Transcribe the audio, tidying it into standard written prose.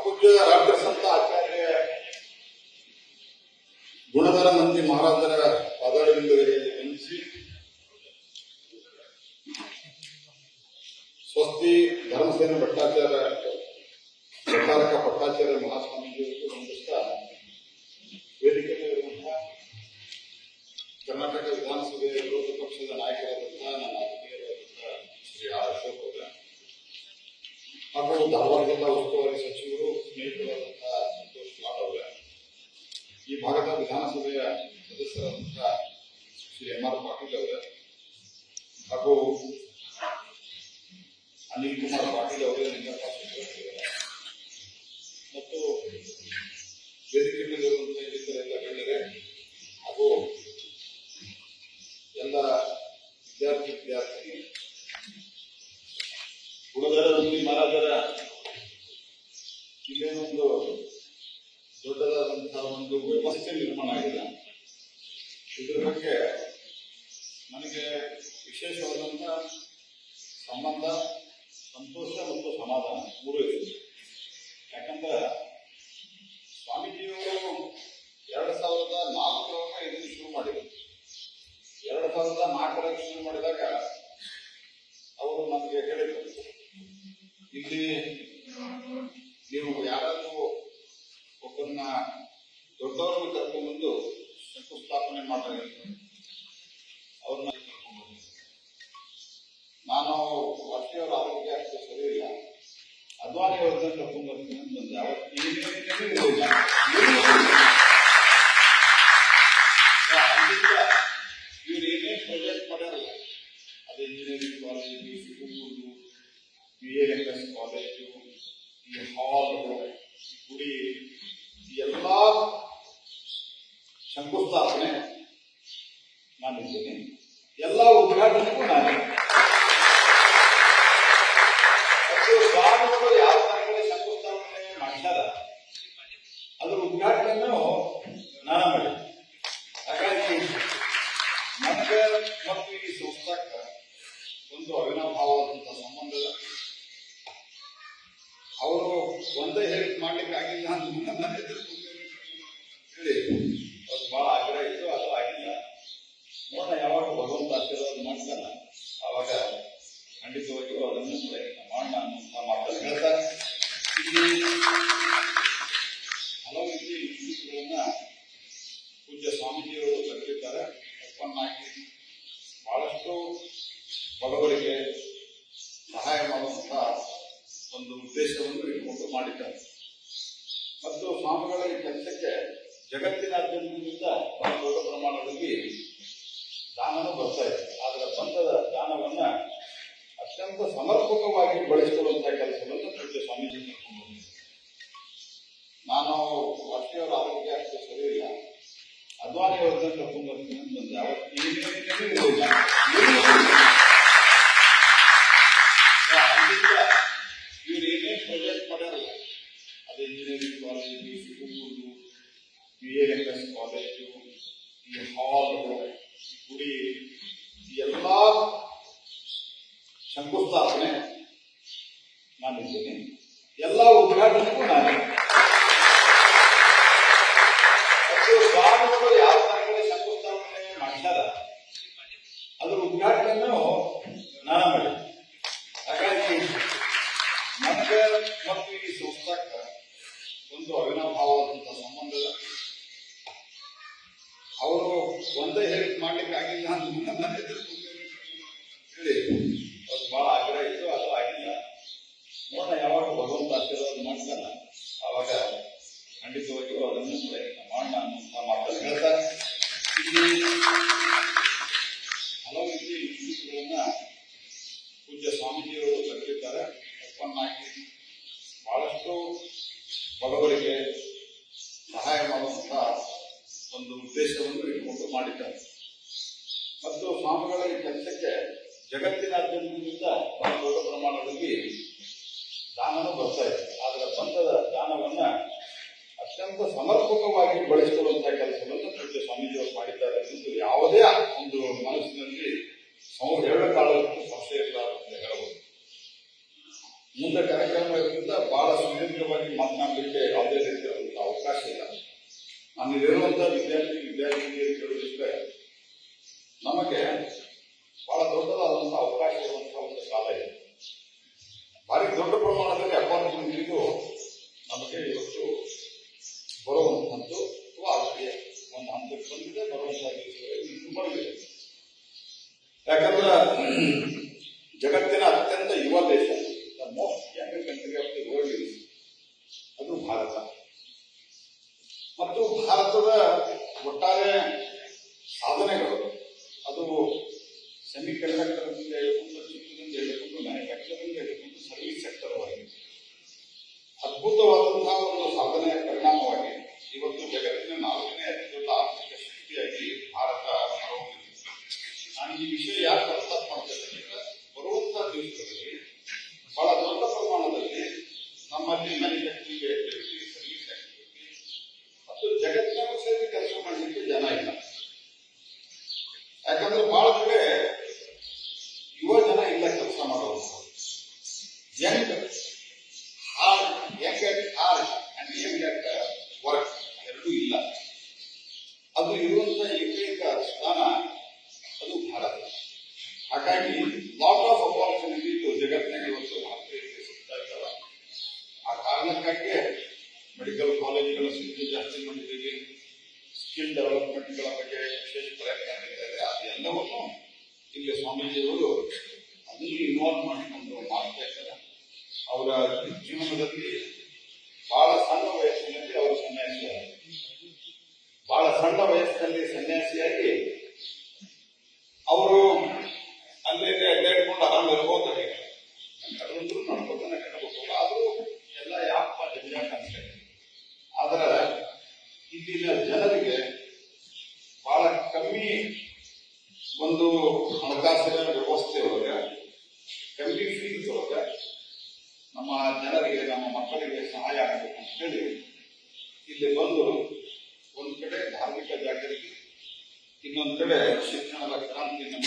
ಪೂಜ್ಯ ರಾಷ್ಟ್ರ ಸಂತ ಆಚಾರ್ಯ ಗುಣಧರ ಮಂದಿ ಮಹಾರಾಜರ ಪಾದಾರವಿಂದಗಳಿಗೆ ವಂದಿಸಿ ಸ್ವಸ್ತಿ ಧರ್ಮಸೇನ ಭಟ್ಟಾಚಾರ್ಯ ಭಟ್ಟಾರಕ ಭಟ್ಟಾಚಾರ್ಯ ಮಹಾಸ್ವಾಮೀಜಿಯವರಿಗೆ ವಂದಿಸ್ತಾ ವೇದಿಕೆಯಲ್ಲಿರುವಂತಹ ಕರ್ನಾಟಕ ವಿಧಾನಸಭೆಯ ವಿರೋಧ ಪಕ್ಷದ ನಾಯಕರಾದಂತಹ ನನ್ನ ಆತ್ಮೀಯರಾದಂತಹ ಶ್ರೀ ಆರ್ ಅಶೋಕ್ ಅವರ ಹಾಗೂ ಧಾರವಾಡ ಜಿಲ್ಲಾ ಉಸ್ತುವಾರಿ ಸಚಿವರು ಸ್ನೇಹಿತರಾದಂತಹ ಸಂತೋಷ್ ಲಾಡ್ ಅವರ ಈ ಭಾಗದ ವಿಧಾನಸಭೆಯ ಸದಸ್ಯರಾದಂತಹ ಶ್ರೀ ಎಂ ಆರ್ ಪಾಟೀಲ್ ಅವರ ಹಾಗೂ ಅನಿಲ್ ಕುಮಾರ್ ಪಾಟೀಲ್ ಅವರೇ ನಿಂಗಪ್ಪ ಮತ್ತು ವೇದಿಕೆಯಲ್ಲಿರುವಂತಹ ಇನ್ನಿತರೆಲ್ಲ ಗಣ್ಯರೇ ಹಾಗೂ ಎಲ್ಲ ವಿದ್ಯಾರ್ಥಿನಿಯರು ಗುಣಧರ ಮಂದಿ ಮಹಾರಾಜರ ಇಲ್ಲೇನೊಂದು ದೊಡ್ಡದಾದಂತಹ ಒಂದು ವ್ಯವಸ್ಥೆ ನಿರ್ಮಾಣ ಆಗಿದೆ. ಇದ್ರ ಬಗ್ಗೆ ನನಗೆ ವಿಶೇಷವಾದಂತಹ ಸಂಬಂಧ, ಸಂತೋಷ ಮತ್ತು ಸಮಾಧಾನ ಮೂರು ಇದೆ. ಯಾಕಂದ್ರೆ ಸ್ವಾಮೀಜಿಯವರು 2004 ಇದನ್ನು ಶುರು ಮಾಡಿದರು. 2004 ಶುರು ಮಾಡಿದಾಗ ಅವರು ನಮಗೆ ಹೇಳಿದರು, ಇಲ್ಲಿ ನೀವು ಯಾರಾದ್ರೂ ಒಬ್ಬರನ್ನ ದೊಡ್ಡವ್ರನ್ನ ಕರ್ಕೊಂಡ್ಬಂದು ಶಂಕುಸ್ಥಾಪನೆ ಮಾಡ್ತಾರೆ, ಅವ್ರನ್ನ ಕರ್ಕೊಂಡ್ಬಂದು ನಾನು ವಾರ್ಷಿಯವರ ಆರೋಗ್ಯ ಅಷ್ಟು ಸರಿ ಇಲ್ಲ, ಅದ್ವಾನಿ ಅವ್ರನ್ನ ಕರ್ಕೊಂಡ್ಬರ್ತೀನಿ ಅಂತ ಬಂದೆ. ಇವ್ರು ಏನೇನು ಪ್ರೊಜೆಕ್ಟ್ ಮಾಡ್ಯಾರಲ್ಲ, ಅದು engineering college, school, BAMS college, ಈ ಹಾಲ್, ಗುಡಿ, ಎಲ್ಲ ಶಂಕುಸ್ಥಾಪನೆ ನಾನಿದ್ದೀನಿ, ಎಲ್ಲ ಉದ್ಘಾಟನೆಗೂ ನಾನೇ. ಮತ್ತು ಸ್ವಾಮಿಗಳು ಯಾವ ಕಡೆ ಶಂಕುಸ್ಥಾಪನೆ ಮಾಡ್ತಾರ ಅದ್ರ ಉದ್ಘಾಟನೆಯನ್ನು ನಾನು ಮಾಡಿ. ಹಾಗಾಗಿ ನನಗೆ ಮತ್ತು ಈ ಸಂಸ್ಥಾಕ್ಕೆ ಒಂದು ಅವಿನಾಭಾವವಾದಂತಹ ಸಂಬಂಧ. ಅವರು ಒಂದೇ ಹೇಳಿ ಮಾಡ್ಲಿಕ್ಕೆ ಆಗಿಲ್ಲ ಅಂತ ನನ್ನ ಎದುರು ಹೇಳಿ ಅದು ಬಹಳ ಆಗ್ರಹ ಇತ್ತು, ಅದು ಆಗಿಲ್ಲ. ನೋಡೋಣ, ಯಾವಾಗ ಭಗವಂತ ಆಶೀರ್ವಾದ ಮಾಡ್ತಾನ ಆವಾಗ ಖಂಡಿತವಾಗಿಯೂ ಅದನ್ನು ಪ್ರಯತ್ನ ಮಾಡೋಣ ಅನ್ನುವಂಥ ಮಾತನ್ನು ಹೇಳ್ತಾ, ಇಲ್ಲಿ ಹಲವು ರೀತಿ ಇನ್ಸ್ಟಿಟ್ಯೂಟ್ಗಳನ್ನ ಪೂಜ್ಯ ಸ್ವಾಮೀಜಿಯವರು ಕರೆದಿದ್ದಾರೆ. ಓಪನ್ ಆಗಿ ಬಹಳಷ್ಟು ಬಡವರಿಗೆ ಸಹಾಯ ಮಾಡುವಂತಹ ಒಂದು ಉದ್ದೇಶವನ್ನು ಇಟ್ಕೊಂಡು ಮಾಡಿದ್ದಾರೆ. ಮತ್ತು ಸ್ವಾಮಿಗಳ ಈ ಕೆಲಸಕ್ಕೆ ಜಗತ್ತಿನಾದ್ಯಂತದಿಂದ ದೊಡ್ಡ ಪ್ರಮಾಣದಲ್ಲಿ ದಾನನೂ ಬರ್ತಾ ಇದೆ. ಆದರೆ ಬಂಧದ ದಾನವನ್ನ ಅತ್ಯಂತ ಸಮರ್ಪಕವಾಗಿ ಬಳಸಿಕೊಳ್ಳುವಂತಹ ಕೆಲಸವನ್ನು ಪೂಜ್ಯ ಸ್ವಾಮೀಜಿ ಕರ್ಕೊಂಡು ಬಂದಿದ್ದಾರೆ. ನಾನು ವಾರ್ಷಿಯವರ ಆರೋಗ್ಯ ಅಷ್ಟು ಸರಿ ಇಲ್ಲ, ಅದ್ವಾನಿ ಅವ್ರನ್ನ ಕರ್ಕೊಂಡು ಬರ್ತೀನಿ ಅಂತ ಬಂದೆ. ಇವ್ರು ಏನೇನು ಪ್ರೊಜೆಕ್ಟ್ ಮಾಡ್ಯಾರಲ್ಲ, ಅದು engineering college, school, BAMS college, ಈ ಹಾಲ್, ಗುಡಿ, ಎಲ್ಲ ಶಂಕುಸ್ಥಾಪನೆ ನಾನಿದ್ದೀನಿ, ಎಲ್ಲ ಉದ್ಘಾಟನೆಗೂ ನಾನೇ. ಮತ್ತು ಸ್ವಾಮಿಗಳು ಯಾವ ಕಡೆ ಶಂಕುಸ್ಥಾಪನೆ ಮಾಡ್ತಾರ ಅದ್ರ ಉದ್ಘಾಟನೆಯನ್ನು ನಾನು ಮಾಡಿ. ಹಾಗಾಗಿ ನನಗೆ ಮತ್ತು ಈ ಸಂಸ್ಥಾಕ್ಕೆ ಒಂದು ಅವಿನಾಭಾವವಾದಂತಹ ಸಂಬಂಧ. ಅವರು ಒಂದೇ ಹೇಳಿ ಮಾಡ್ಲಿಕ್ಕೆ ಆಗಿಲ್ಲ ಅಂತ ನನ್ನ ಎದುರು ಹೇಳಿ ಅದು ಬಹಳ ಆಗ್ರಹ ಇತ್ತು, ಅದು ಆಗಿಲ್ಲ. ನೋಡೋಣ, ಯಾವಾಗ ಭಗವಂತ ಆಶೀರ್ವಾದ ಮಾಡ್ತಾನ ಆವಾಗ ಖಂಡಿತವಾಗಿಯೂ ಅದನ್ನು ಪ್ರಯತ್ನ ಮಾಡೋಣ ಅನ್ನುವಂಥ ಮಾತನ್ನು ಹೇಳ್ತಾ, ಇಲ್ಲಿ ಹಲವು ರೀತಿ ಇನ್ಸ್ಟಿಟ್ಯೂಟ್ಗಳನ್ನ ಪೂಜ್ಯ ಸ್ವಾಮೀಜಿಯವರು ಕರೆದಿದ್ದಾರೆ. ಓಪನ್ ಆಗಿ ಬಹಳಷ್ಟು ಬಡವರಿಗೆ ಸಹಾಯ ಮಾಡುವಂತಹ ಒಂದು ಉದ್ದೇಶವನ್ನು ಇಟ್ಕೊಂಡು ಮಾಡಿದ್ದಾರೆ. ಮತ್ತು ಸ್ವಾಮಿಗಳ ಈ ಕೆಲಸಕ್ಕೆ ಜಗತ್ತಿನಾದ್ಯಂತದಿಂದ ದೊಡ್ಡ ಪ್ರಮಾಣದಲ್ಲಿ ದಾನನೂ ಬರ್ತಾ ಇದೆ. ಆದರೆ ಬಂಧದ ದಾನವನ್ನ ಅತ್ಯಂತ ಸಮರ್ಪಕವಾಗಿ ಬಳಸಿಕೊಳ್ಳುವಂತಹ ಕೆಲಸವನ್ನು ಪೂಜ್ಯ ಸ್ವಾಮೀಜಿಯವರು ಮಾಡಿದ್ದಾರೆ ಎಂದು ಯಾವುದೇ ಒಂದು ಮನಸ್ಸಿನಲ್ಲಿ ಹೇಳಕಾಳಕ್ಕೆ ಸಂಶಯ ಇರಲಾರದಂತೆ ಹೇಳಬಹುದು. ಮುಂದೆ ಕಾರ್ಯಕ್ರಮ ಇರೋದ್ರಿಂದ ಬಹಳ ಸುದೀರ್ಘವಾಗಿ ಮಾತನಾಡಲಿಕ್ಕೆ ಯಾವುದೇ ರೀತಿಯಾದಂತಹ ಅವಕಾಶ ಇಲ್ಲ. ನಮ್ಮಲ್ಲಿರುವಂತಹ ವಿದ್ಯಾರ್ಥಿನಿಯರಿಗೆ ಕೇಳುವುದಿಷ್ಟೇ, ನಮಗೆ ಬಹಳ ದೊಡ್ಡದಾದಂತಹ ಅವಕಾಶ ಇರುವಂತಹ ಒಂದು ಕಾಲ ಇದೆ. ಭಾರಿ ದೊಡ್ಡ ಪ್ರಮಾಣದಲ್ಲಿ ಅಪಾರ್ಚುನಿಟಿಗೂ ನಮಗೆ ಇವತ್ತು ಬರುವಂತಹದ್ದು ಅಥವಾ ಅದಕ್ಕೆ ಒಂದು ಹಂತಕ್ಕೆ ಬಂದಿದೆ, ಬರುವಂತಹ ದಿವಸಗಳಲ್ಲಿ ಬರಲಿದೆ. ಯಾಕಂದ್ರೆ ಜಗತ್ತಿನ ಅತ್ಯಂತ ಯುವ ದೇಶ, the most Young country of the world is ಅದು ಭಾರತ. ಮತ್ತು ಭಾರತದ ಒಟ್ಟಾರೆ ಸಾಧನೆಗಳು ಅದು ಸೆಮಿ ಕಂಡಕ್ಟರ್ ಹೇಳಿಕೊಂಡು, ಚಿತ್ರದಿಂದ ಹೇಳಿಕೊಂಡು, ಮ್ಯಾನುಫ್ಯಾಕ್ಚರಿಂಗ್ ಹೇಳಿಕೊಂಡು, ಸರ್ವಿಸ್ ಸೆಕ್ಟರ್ ವರೆಗೆ ಅದ್ಭುತವಾದಂತಹ ಒಂದು ಸಾಧನೆಯ ಪರಿಣಾಮವಾಗಿ ಇವತ್ತು ಜಗತ್ತಿನ 4ನೇ ಅತಿ ದೊಡ್ಡ ಆರ್ಥಿಕ ಶಕ್ತಿಯಾಗಿ ಭಾರತ ಹೊರಹೊಮ್ಮಿದೆ. ನಾನು ಈ ವಿಷಯ ಯಾಕೆ ಪ್ರಸ್ತಾಪ ಮಾಡ್ತೇನೆ ಅಂದ್ರೆ, ಬರುವಂತಹ ದಿವಸಗಳಲ್ಲಿ ಬಹಳ ದೊಡ್ಡ ಪ್ರಮಾಣದಲ್ಲಿ ನಮ್ಮಲ್ಲಿ ಮ್ಯಾನುಫ್ಯಾಕ್ಚರಿಂಗ್ ಆಕ್ಟಿವಿಟಿ, ಸರ್ವಿಸ್ ಆಕ್ಟಿವಿಟಿ ಮತ್ತು ಜಗತ್ತಿನಾಗೂ ಸೇರಿ ಕೆಲಸ ಮಾಡಲಿಕ್ಕೆ ಜನ ಇಲ್ಲ. ಯಾಕಂದ್ರೆ ಬಹಳ ಕಡೆ ಯುವ ಜನ ಇಲ್ಲ ಕೆಲಸ ಮಾಡುವಂಥದ್ದು. Young at heart and Young at work ಎರಡೂ ಇಲ್ಲ. ಅದು ಇರುವಂತಹ ಏಕೈಕ ಸ್ಥಾನ ಅದು ಭಾರತ. ಹಾಗಾಗಿ ಲಾಟ್ ಆಫ್ ಅಪಾರ್ಚುನಿಟಿ ಜಗತ್ತಿನಾಗ ಇವತ್ತು ಭಾರತೀಯರಿಗೆ ಸಿಗ್ತಾ ಇದ್ದಾವೆ. ಆ ಕಾರಣಕ್ಕಾಗಿ ಮೆಡಿಕಲ್ ಕಾಲೇಜುಗಳ ಸಂಖ್ಯೆ ಜಾಸ್ತಿ ಮಾಡಿದ್ದೀವಿ, ಸ್ಕಿಲ್ ಡೆವಲಪ್ಮೆಂಟ್ಗಳ ಬಗ್ಗೆ ವಿಶೇಷ ಪ್ರಯತ್ನ ನಡೀತಾರೆ. ಅದೆಲ್ಲವನ್ನು ಇಲ್ಲಿ ಸ್ವಾಮೀಜಿಯವರು ಅದನ್ನು ಇನ್ವಾಲ್ವ್ ಮಾಡಿಕೊಂಡು ಮಾಡ್ತಾ ಇದ್ದಾರೆ. ಅವರ ಜೀವನದಲ್ಲಿ ಬಹಳ ಸಣ್ಣ ವಯಸ್ಸಿನಲ್ಲಿ ಅವರು ಸನ್ಯಾಸಿಯಾಗಿ ಅವರು ಅಲ್ಲೇ ಅಡ್ಡಾಡ್ಕೊಂಡು ಆರಾಮ ಇರ್ಬೋದು. ಅದೊಂದು ನಡ್ಕೊತಾನೆ ಕಟ್ಕೋಲ್ಲ, ಅದು ಎಲ್ಲ ಯಾಪ ಜಂಜಾಟ ಅಂತ. ಆದ್ರೆ ಇಲ್ಲಿನ ಜನರಿಗೆ ಬಹಳ ಕಮ್ಮಿ ಒಂದು ಹಣಕಾಸಿನ ವ್ಯವಸ್ಥೆ ಒಳಗೆ, ಕಮ್ಮಿ ಫೀಸ್ ಒಳಗೆ ನಮ್ಮ ಜನರಿಗೆ, ನಮ್ಮ ಮಕ್ಕಳಿಗೆ ಸಹಾಯ ಆಗಬೇಕು ಅಂತ ಹೇಳಿ ಇಲ್ಲಿ ಬಂದು ಒಂದು ಕಡೆ ಧಾರ್ಮಿಕ ಜಾಗೃತಿ, ಇನ್ನೊಂದು ಕಡೆ ಶಿಕ್ಷಣದ ಕ್ರಾಂತಿಯನ್ನು